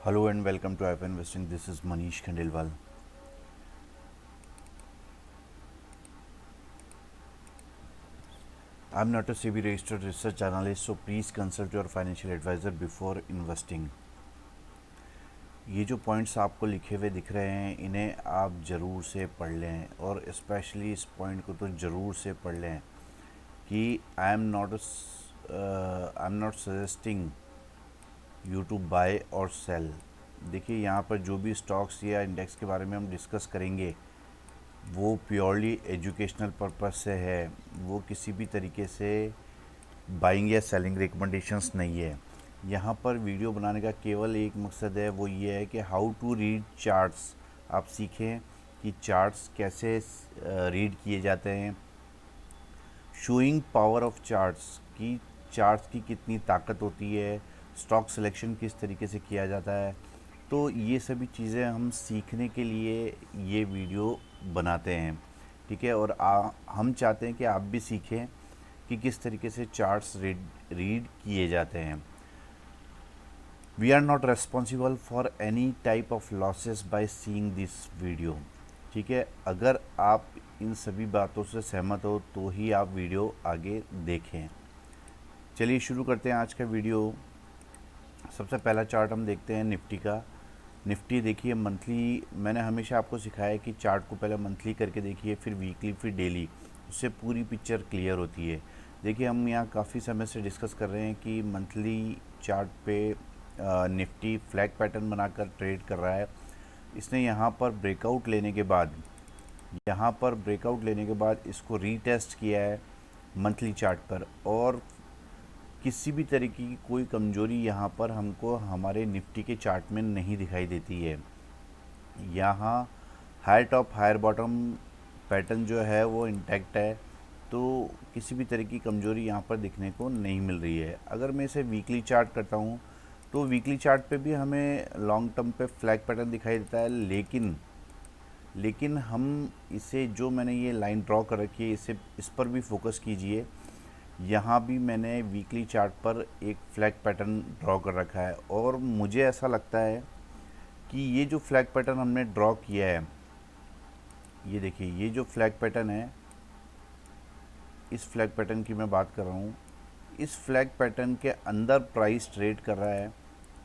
Hello and welcome to IF Investing. This is Manish Khandelwal. I'm not a SEBI registered research analyst, so please consult your financial advisor before investing. ये जो points आपको लिखे हुए दिख रहे हैं इन्हें आप ज़रूर से पढ़ लें और स्पेशली इस पॉइंट को तो ज़रूर से पढ़ लें कि I am not suggesting you to buy और सेल। देखिए यहाँ पर जो भी स्टॉक्स या इंडेक्स के बारे में हम डिस्कस करेंगे वो प्योरली एजुकेशनल पर्पस से है, वो किसी भी तरीके से बाइंग या सेलिंग रिकमेंडेशंस नहीं है। यहाँ पर वीडियो बनाने का केवल एक मकसद है, वो ये है कि हाउ टू रीड चार्ट्स। आप सीखें कि चार्ट्स कैसे रीड किए जाते हैं, शोइंग पावर ऑफ चार्ट्स की चार्ट्स की कितनी ताकत होती है, स्टॉक सिलेक्शन किस तरीके से किया जाता है। तो ये सभी चीज़ें हम सीखने के लिए ये वीडियो बनाते हैं, ठीक है। और हम चाहते हैं कि आप भी सीखें कि किस तरीके से चार्ट्स रीड किए जाते हैं। We are not responsible for any type of losses by seeing this video, ठीक है। अगर आप इन सभी बातों से सहमत हो तो ही आप वीडियो आगे देखें। चलिए शुरू करते हैं आज का वीडियो। सबसे पहला चार्ट हम देखते हैं निफ्टी का। निफ्टी देखिए मंथली, मैंने हमेशा आपको सिखाया है कि चार्ट को पहले मंथली करके देखिए, फिर वीकली, फिर डेली, उससे पूरी पिक्चर क्लियर होती है। देखिए हम यहाँ काफ़ी समय से डिस्कस कर रहे हैं कि मंथली चार्ट पे निफ्टी फ्लैग पैटर्न बनाकर ट्रेड कर रहा है। इसने यहाँ पर ब्रेकआउट लेने के बाद इसको रीटेस्ट किया है मंथली चार्ट पर, और किसी भी तरीके की कोई कमजोरी यहाँ पर हमको हमारे निफ्टी के चार्ट में नहीं दिखाई देती है। यहाँ higher top higher bottom pattern जो है वो इंटैक्ट है, तो किसी भी तरह की कमजोरी यहाँ पर दिखने को नहीं मिल रही है। अगर मैं इसे वीकली चार्ट करता हूँ तो वीकली चार्ट पे भी हमें लॉन्ग टर्म पे फ्लैग पैटर्न दिखाई देता है, लेकिन हम इसे, जो मैंने ये लाइन ड्रॉ कर रखी है, इस पर भी फोकस कीजिए। यहाँ भी मैंने वीकली चार्ट पर एक फ्लैग पैटर्न ड्रॉ कर रखा है, और मुझे ऐसा लगता है कि ये जो फ्लैग पैटर्न हमने ड्रॉ किया है, ये देखिए ये जो फ्लैग पैटर्न है, इस फ्लैग पैटर्न की मैं बात कर रहा हूँ। इस फ्लैग पैटर्न के अंदर प्राइस ट्रेड कर रहा है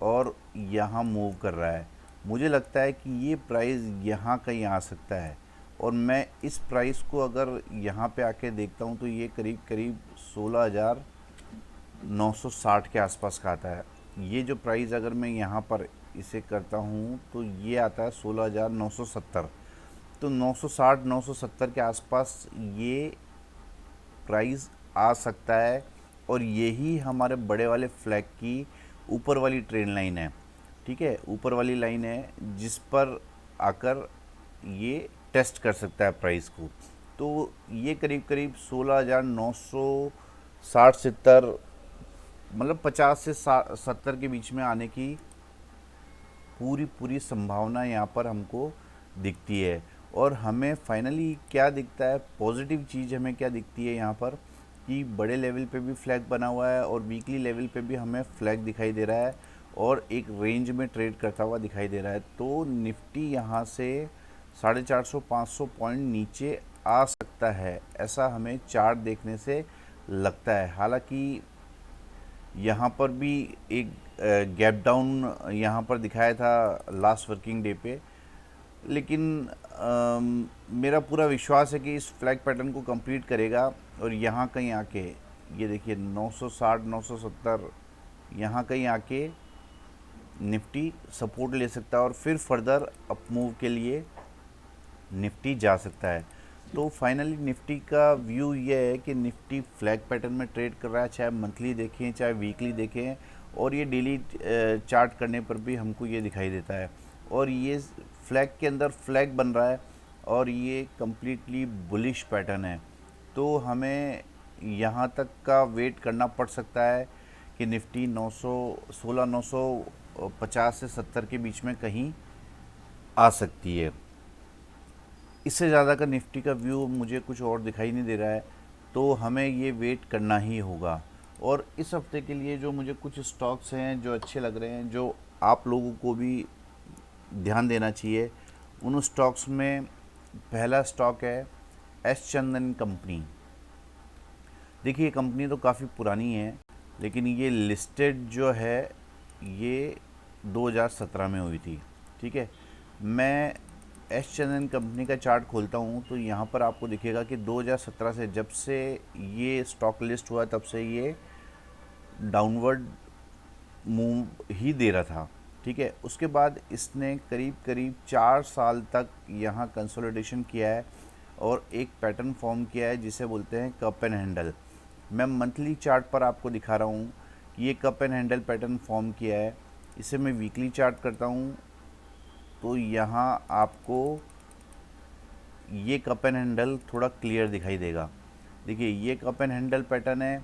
और यहाँ मूव कर रहा है। मुझे लगता है कि ये प्राइस यहाँ कहीं आ सकता है, और मैं इस प्राइस को अगर यहाँ पे आके देखता हूँ तो ये करीब करीब 16,960 के आसपास का आता है। ये जो प्राइस अगर मैं यहाँ पर इसे करता हूँ तो ये आता है 16,970। तो 960 970 के आसपास ये प्राइस आ सकता है, और यही हमारे बड़े वाले फ्लैग की ऊपर वाली ट्रेन लाइन है, ठीक है। ऊपर वाली लाइन है जिस पर आकर ये टेस्ट कर सकता है प्राइस को। तो ये करीब करीब 16,960 70, मतलब 50 से 70 के बीच में आने की पूरी पूरी संभावना यहाँ पर हमको दिखती है। और हमें फाइनली क्या दिखता है, पॉजिटिव चीज़ हमें क्या दिखती है यहाँ पर, कि बड़े लेवल पे भी फ्लैग बना हुआ है और वीकली लेवल पे भी हमें फ्लैग दिखाई दे रहा है, और एक रेंज में ट्रेड करता हुआ दिखाई दे रहा है। तो निफ्टी यहाँ से 450-500 पॉइंट नीचे आ सकता है, ऐसा हमें चार्ट देखने से लगता है। हालांकि यहाँ पर भी एक गैप डाउन यहाँ पर दिखाया था लास्ट वर्किंग डे पे, लेकिन मेरा पूरा विश्वास है कि इस फ्लैग पैटर्न को कंप्लीट करेगा, और यहाँ कहीं आके, ये देखिए 960 970, यहाँ कहीं आके निफ्टी सपोर्ट ले सकता है, और फिर फर्दर अप मूव के लिए निफ्टी जा सकता है। तो फाइनली निफ्टी का व्यू ये है कि निफ्टी फ्लैग पैटर्न में ट्रेड कर रहा है, चाहे मंथली देखें चाहे वीकली देखें, और ये डेली चार्ट करने पर भी हमको ये दिखाई देता है। और ये फ्लैग के अंदर फ्लैग बन रहा है, और ये कम्प्लीटली बुलिश पैटर्न है। तो हमें यहाँ तक का वेट करना पड़ सकता है कि निफ्टी 950 से 70 के बीच में कहीं आ सकती है। इससे ज़्यादा का निफ्टी का व्यू मुझे कुछ और दिखाई नहीं दे रहा है, तो हमें ये वेट करना ही होगा। और इस हफ्ते के लिए जो मुझे कुछ स्टॉक्स हैं जो अच्छे लग रहे हैं, जो आप लोगों को भी ध्यान देना चाहिए। उन स्टॉक्स में पहला स्टॉक है एस चंदन कंपनी। देखिए, ये कंपनी तो काफ़ी पुरानी है, लेकिन ये लिस्टेड जो है ये 2017 में हुई थी। ठीक है, मैं एस चंदन कंपनी का चार्ट खोलता हूँ तो यहाँ पर आपको दिखेगा कि 2017 से, जब से ये स्टॉक लिस्ट हुआ तब से ये डाउनवर्ड मूव ही दे रहा था। ठीक है, उसके बाद इसने करीब करीब 4 साल तक यहाँ कंसोलिडेशन किया है और एक पैटर्न फॉर्म किया है जिसे बोलते हैं कप एंड हैंडल। मैं मंथली चार्ट पर आपको दिखा रहा हूँ कि ये cup and handle pattern form किया है। इसे मैं वीकली चार्ट करता हूँ तो यहाँ आपको ये कप एंड हैंडल थोड़ा क्लियर दिखाई देगा। देखिए, ये कप एंड हैंडल पैटर्न है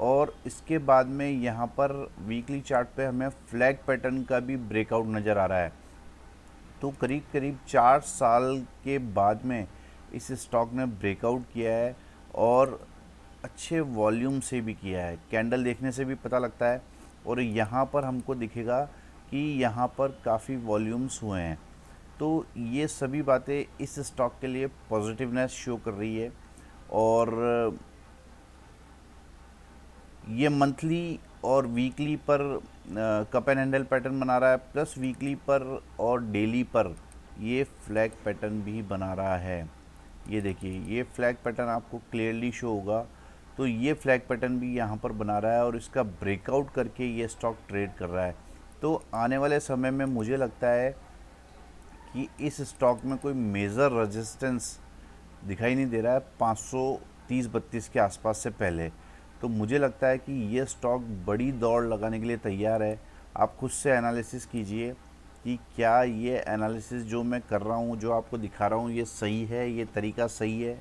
और इसके बाद में यहाँ पर वीकली चार्ट पे हमें फ्लैग पैटर्न का भी ब्रेकआउट नज़र आ रहा है। तो करीब करीब 4 साल के बाद में इस स्टॉक ने ब्रेकआउट किया है और अच्छे वॉल्यूम से भी किया है। कैंडल देखने से भी पता लगता है और यहाँ पर हमको दिखेगा कि यहाँ पर काफ़ी वॉल्यूम्स हुए हैं। तो ये सभी बातें इस स्टॉक के लिए पॉजिटिवनेस शो कर रही है और ये मंथली और वीकली पर कप एंड हैंडल पैटर्न बना रहा है, प्लस वीकली पर और डेली पर ये फ्लैग पैटर्न भी बना रहा है। ये देखिए, ये फ्लैग पैटर्न आपको क्लियरली शो होगा। तो ये फ्लैग पैटर्न भी यहाँ पर बना रहा है और इसका ब्रेकआउट करके ये स्टॉक ट्रेड कर रहा है। तो आने वाले समय में मुझे लगता है कि इस स्टॉक में कोई मेजर रेजिस्टेंस दिखाई नहीं दे रहा है 530-32 के आसपास से पहले। तो मुझे लगता है कि ये स्टॉक बड़ी दौड़ लगाने के लिए तैयार है। आप खुद से एनालिसिस कीजिए कि क्या ये एनालिसिस जो मैं कर रहा हूँ, जो आपको दिखा रहा हूँ, ये सही है, ये तरीका सही है।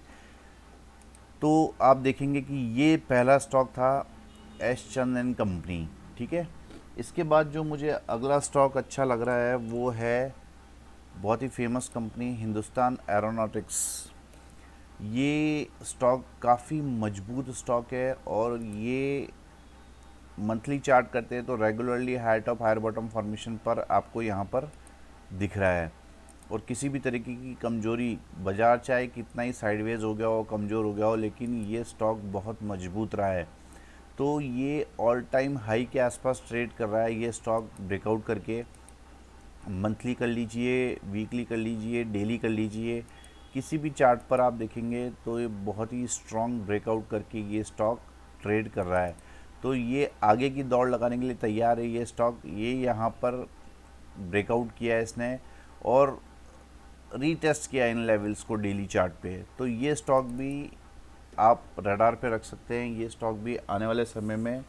तो आप देखेंगे कि ये पहला स्टॉक था एस चंदन कंपनी। ठीक है, इसके बाद जो मुझे अगला स्टॉक अच्छा लग रहा है वो है बहुत ही फेमस कंपनी हिंदुस्तान एरोनॉटिक्स। ये स्टॉक काफ़ी मजबूत स्टॉक है और ये मंथली चार्ट करते हैं तो regularly high top higher bottom formation पर आपको यहाँ पर दिख रहा है और किसी भी तरीके की कमजोरी, बाजार चाहे कितना ही साइडवेज हो गया हो, कमज़ोर हो गया हो, लेकिन ये स्टॉक बहुत मजबूत रहा है। तो ये ऑल टाइम हाई के आसपास ट्रेड कर रहा है। ये स्टॉक ब्रेकआउट करके मंथली कर लीजिए, वीकली कर लीजिए, डेली कर लीजिए, किसी भी चार्ट पर आप देखेंगे तो ये बहुत ही स्ट्रॉन्ग ब्रेकआउट करके ये स्टॉक ट्रेड कर रहा है। तो ये आगे की दौड़ लगाने के लिए तैयार है। ये स्टॉक ये यहाँ पर ब्रेकआउट किया है इसने और रीटेस्ट किया इन लेवल्स को डेली चार्ट पे। तो ये स्टॉक भी आप रडार पे रख सकते हैं। ये स्टॉक भी आने वाले समय में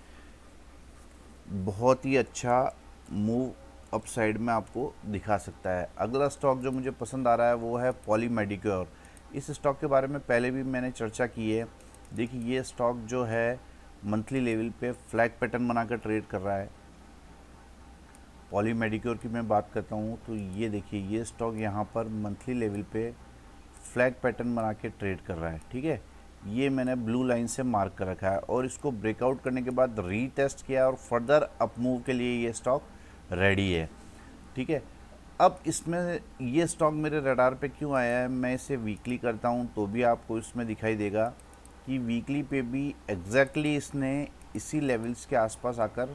बहुत ही अच्छा मूव अप साइड में आपको दिखा सकता है। अगला स्टॉक जो मुझे पसंद आ रहा है वो है पॉली मेडिक्योर। इस स्टॉक के बारे में पहले भी मैंने चर्चा की है। देखिए, ये स्टॉक जो है मंथली लेवल पे फ्लैग पैटर्न बनाकर ट्रेड कर रहा है। पॉली मेडिक्योर की मैं बात करता हूँ तो ये देखिए, ये स्टॉक यहाँ पर मंथली लेवल पे फ्लैग पैटर्न बना के ट्रेड कर रहा है। ठीक है, ये मैंने ब्लू लाइन से मार्क कर रखा है और इसको ब्रेकआउट करने के बाद रीटेस्ट किया और फर्दर अप मूव के लिए ये स्टॉक रेडी है। ठीक है, अब इसमें ये स्टॉक मेरे रडार पे क्यों आया है, मैं इसे वीकली करता हूँ तो भी आपको इसमें दिखाई देगा कि वीकली पे भी एग्जैक्टली इसने इसी लेवल्स के आसपास आकर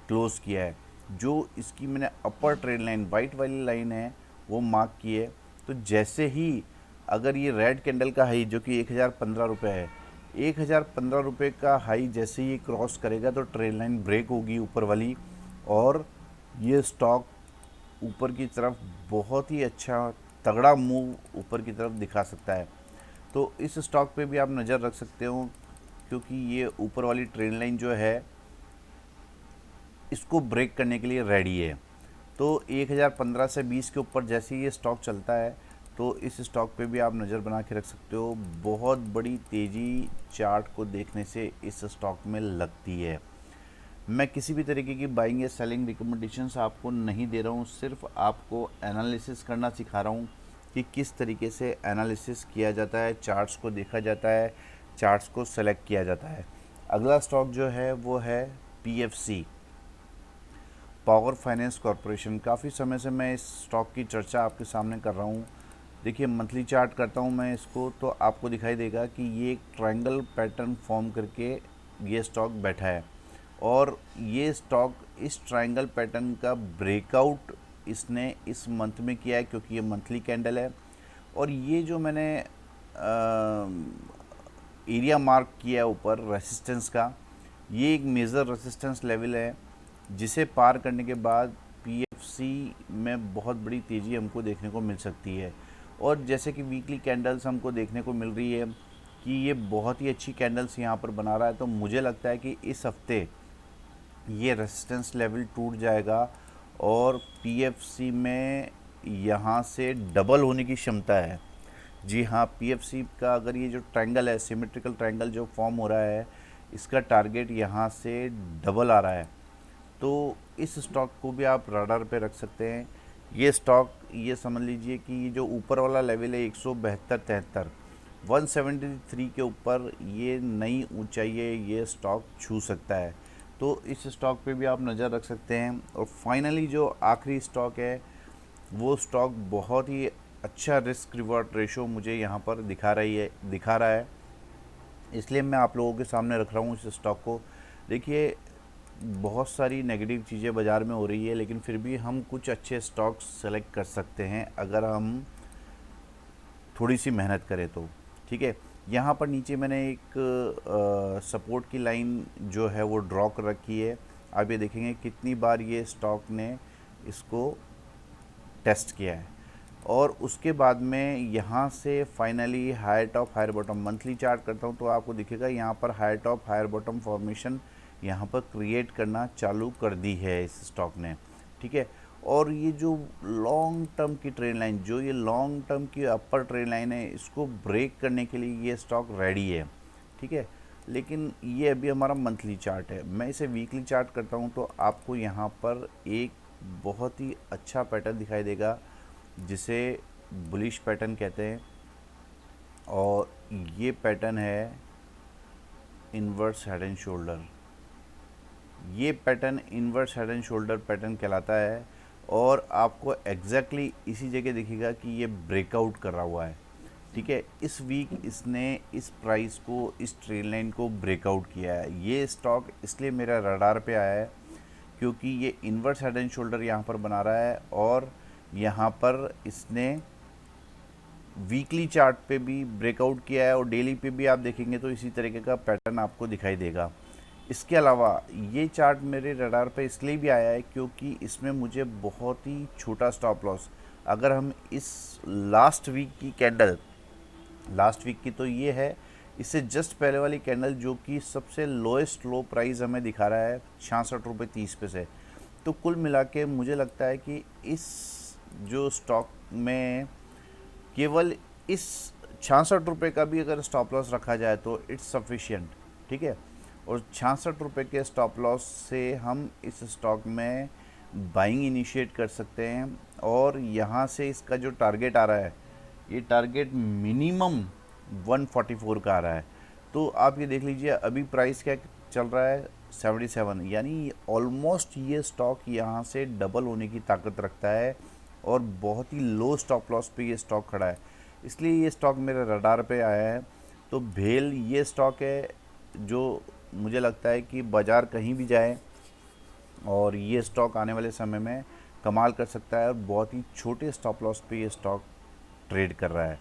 क्लोज़ किया है। जो इसकी मैंने अपर ट्रेड लाइन वाइट वाली लाइन है वो मार्क की है। तो जैसे ही अगर ये रेड कैंडल का हाई जो कि 1015 रुपये है, 1015 रुपये का हाई जैसे ही क्रॉस करेगा तो ट्रेड लाइन ब्रेक होगी ऊपर वाली और ये स्टॉक ऊपर की तरफ बहुत ही अच्छा तगड़ा मूव ऊपर की तरफ दिखा सकता है। तो इस स्टॉक पे भी आप नज़र रख सकते हो क्योंकि ये ऊपर वाली ट्रेंड लाइन जो है इसको ब्रेक करने के लिए रेडी है। तो 1015 से 20 के ऊपर जैसे ही ये स्टॉक चलता है तो इस स्टॉक पे भी आप नज़र बना के रख सकते हो। बहुत बड़ी तेज़ी चार्ट को देखने से इस स्टॉक में लगती है। मैं किसी भी तरीके की बाइंग या सेलिंग रिकमेंडेशंस आपको नहीं दे रहा हूँ, सिर्फ आपको एनालिसिस करना सिखा रहा हूँ कि किस तरीके से एनालिसिस किया जाता है, चार्ट्स को देखा जाता है, चार्ट्स को सेलेक्ट किया जाता है। अगला स्टॉक जो है वो है पीएफसी। Power finance corporation. काफ़ी समय से मैं इस स्टॉक की चर्चा आपके सामने कर रहा हूँ। देखिए मंथली चार्ट करता हूँ मैं इसको, तो आपको दिखाई देगा कि ये एक ट्रायंगल पैटर्न फॉर्म करके ये स्टॉक बैठा है, और ये स्टॉक इस ट्रायंगल पैटर्न का ब्रेकआउट इसने इस मंथ में किया है, क्योंकि ये मंथली कैंडल है। और ये जो मैंने एरिया मार्क किया है ऊपर रेसिस्टेंस का, ये एक मेजर रेसिस्टेंस लेवल है, जिसे पार करने के बाद पीएफसी में बहुत बड़ी तेज़ी हमको देखने को मिल सकती है। और जैसे कि वीकली कैंडल्स हमको देखने को मिल रही है कि ये बहुत ही अच्छी कैंडल्स यहाँ पर बना रहा है, तो मुझे लगता है कि इस हफ्ते ये रेजिस्टेंस लेवल टूट जाएगा और पीएफसी में यहाँ से डबल होने की क्षमता है। जी हाँ, पीएफसी का अगर ये जो ट्रायंगल है, सिमेट्रिकल ट्रायंगल जो फॉर्म हो रहा है, इसका टारगेट यहाँ से डबल आ रहा है, तो इस स्टॉक को भी आप रडार पे रख सकते हैं। ये स्टॉक ये समझ लीजिए कि ये जो ऊपर वाला लेवल है 172-73 173 के ऊपर ये नई ऊंचाई है, ये स्टॉक छू सकता है, तो इस स्टॉक पे भी आप नज़र रख सकते हैं। और फाइनली जो आखिरी स्टॉक है, वो स्टॉक बहुत ही अच्छा रिस्क रिवॉर्ड रेशो मुझे यहाँ पर दिखा रहा है, इसलिए मैं आप लोगों के सामने रख रहा हूँ इस स्टॉक को। देखिए बहुत सारी नेगेटिव चीज़ें बाज़ार में हो रही है, लेकिन फिर भी हम कुछ अच्छे स्टॉक्स सेलेक्ट कर सकते हैं अगर हम थोड़ी सी मेहनत करें तो। ठीक है, यहाँ पर नीचे मैंने एक सपोर्ट की लाइन जो है वो ड्रॉ कर रखी है। आप ये देखेंगे कितनी बार ये स्टॉक ने इसको टेस्ट किया है, और उसके बाद में यहाँ से finally higher top higher bottom monthly chart करता हूँ तो आपको दिखेगा यहाँ पर higher top higher bottom formation यहाँ पर क्रिएट करना चालू कर दी है इस स्टॉक ने। ठीक है, और ये जो लॉन्ग टर्म की ट्रेंड लाइन, जो ये लॉन्ग टर्म की अपर ट्रेंड लाइन है, इसको ब्रेक करने के लिए ये स्टॉक रेडी है। ठीक है, लेकिन ये अभी हमारा मंथली चार्ट है। मैं इसे वीकली चार्ट करता हूँ तो आपको यहाँ पर एक बहुत ही अच्छा पैटर्न दिखाई देगा, जिसे बुलिश पैटर्न कहते हैं, और ये पैटर्न है इन्वर्स हेड एंड शोल्डर। ये pattern inverse head and shoulder pattern कहलाता है, और आपको एग्जैक्टली इसी जगह दिखेगा कि ये ब्रेकआउट कर रहा हुआ है। ठीक है, इस वीक इसने इस प्राइस को, इस ट्रेन लाइन को ब्रेकआउट किया है। ये स्टॉक इसलिए मेरा रडार पे आया है क्योंकि ये इन्वर्स हेड एंड शोल्डर यहाँ पर बना रहा है, और यहाँ पर इसने वीकली चार्ट पे भी ब्रेकआउट किया है, और डेली पे भी आप देखेंगे तो इसी तरीके का पैटर्न आपको दिखाई देगा। इसके अलावा ये चार्ट मेरे रडार पे इसलिए भी आया है क्योंकि इसमें मुझे बहुत ही छोटा स्टॉप लॉस, अगर हम इस लास्ट वीक की कैंडल, लास्ट वीक की तो ये है, इससे जस्ट पहले वाली कैंडल जो कि सबसे लोएस्ट लो प्राइस हमें दिखा रहा है 66 रुपये 30 पैसे, तो कुल मिला के मुझे लगता है कि इस जो स्टॉक में केवल इस 66 रुपये का भी अगर स्टॉप लॉस रखा जाए तो इट्स सफिशिएंट। ठीक है, और 66 रुपये के स्टॉप लॉस से हम इस स्टॉक में बाइंग इनिशिएट कर सकते हैं, और यहाँ से इसका जो टारगेट आ रहा है, ये टारगेट मिनिमम 144 का आ रहा है। तो आप ये देख लीजिए अभी प्राइस क्या चल रहा है 77, यानी ऑलमोस्ट ये स्टॉक यहाँ से डबल होने की ताकत रखता है, और बहुत ही लो स्टॉप लॉस पे ये स्टॉक खड़ा है, इसलिए ये स्टॉक मेरे रडार पे आया है। तो भेल ये स्टॉक है जो मुझे लगता है कि बाज़ार कहीं भी जाए और ये स्टॉक आने वाले समय में कमाल कर सकता है, और बहुत ही छोटे स्टॉप लॉस पे ये स्टॉक ट्रेड कर रहा है।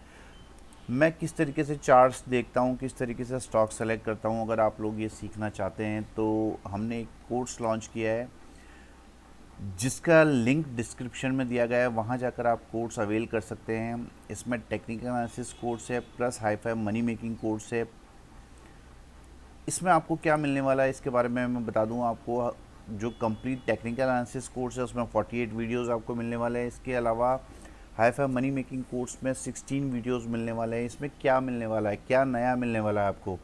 मैं किस तरीके से चार्ट्स देखता हूँ, किस तरीके से स्टॉक सेलेक्ट करता हूँ, अगर आप लोग ये सीखना चाहते हैं तो हमने एक कोर्स लॉन्च किया है जिसका लिंक डिस्क्रिप्शन में दिया गया है, वहाँ जाकर आप कोर्स अवेल कर सकते हैं। इसमें टेक्निकल एनालिसिस कोर्स है plus hi-fi money making course है। इसमें आपको क्या मिलने वाला है इसके बारे में मैं बता दूं आपको। जो कंप्लीट टेक्निकल एनालिसिस कोर्स है उसमें 48 वीडियोस आपको मिलने वाले हैं। इसके अलावा हाई-फाई मनी मेकिंग कोर्स में 16 वीडियोस मिलने वाले हैं। इसमें क्या मिलने वाला है, क्या नया मिलने वाला है आपको,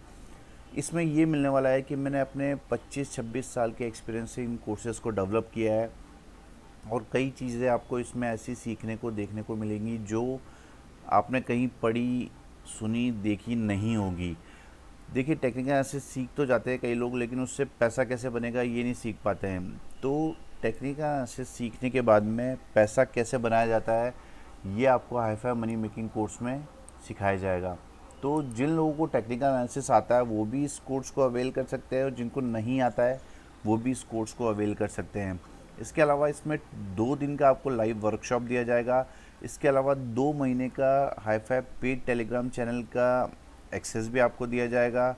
इसमें ये मिलने वाला है कि मैंने अपने 25-26 साल के एक्सपीरियंस से इन कोर्सेज़ को डेवलप किया है, और कई चीज़ें आपको इसमें ऐसी सीखने को देखने को मिलेंगी जो आपने कहीं पढ़ी सुनी देखी नहीं होगी। देखिए टेक्निकल एनालिसिस सीख तो जाते हैं कई लोग, लेकिन उससे पैसा कैसे बनेगा ये नहीं सीख पाते हैं। तो टेक्निकल एनालिसिस सीखने के बाद में पैसा कैसे बनाया जाता है, ये आपको हाईफाई मनी मेकिंग कोर्स में सिखाया जाएगा। तो जिन लोगों को टेक्निकल एनालिसिस आता है वो भी इस कोर्स को अवेल कर सकते हैं, और जिनको नहीं आता है वो भी इस कोर्स को अवेल कर सकते हैं। इसके अलावा इसमें 2 दिन का आपको लाइव वर्कशॉप दिया जाएगा। इसके अलावा 2 महीने का हाईफाई पेड टेलीग्राम चैनल का एक्सेस भी आपको दिया जाएगा,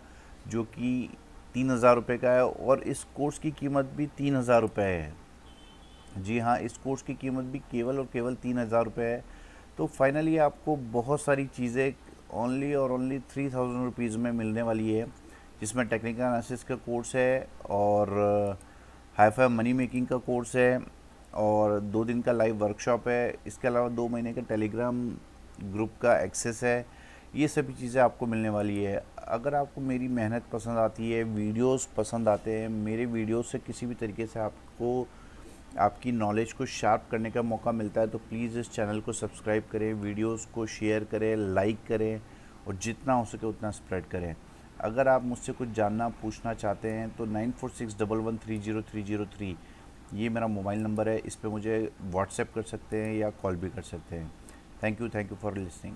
जो कि 3,000 रुपये का है, और इस कोर्स की कीमत भी 3,000 रुपये है। जी हाँ, इस कोर्स की कीमत भी केवल और केवल 3,000 रुपये है। तो फाइनली आपको बहुत सारी चीज़ें ओनली और ओनली 3,000 रुपीज़ में मिलने वाली है, जिसमें टेक्निकल एनालिसिस का कोर्स है, और हाईफाई मनी मेकिंग का कोर्स है, और 2 दिन का लाइव वर्कशॉप है। इसके अलावा 2 महीने का टेलीग्राम ग्रुप का एक्सेस है। ये सभी चीज़ें आपको मिलने वाली है। अगर आपको मेरी मेहनत पसंद आती है, वीडियोस पसंद आते हैं, मेरे वीडियोस से किसी भी तरीके से आपको आपकी नॉलेज को शार्प करने का मौका मिलता है, तो प्लीज़ इस चैनल को सब्सक्राइब करें, वीडियोस को शेयर करें, लाइक करें, और जितना हो सके उतना स्प्रेड करें। अगर आप मुझसे कुछ जानना पूछना चाहते हैं तो 9461113003 ये मेरा मोबाइल नंबर है। इस पे मुझे व्हाट्सएप कर सकते हैं या कॉल भी कर सकते हैं। Thank you for listening.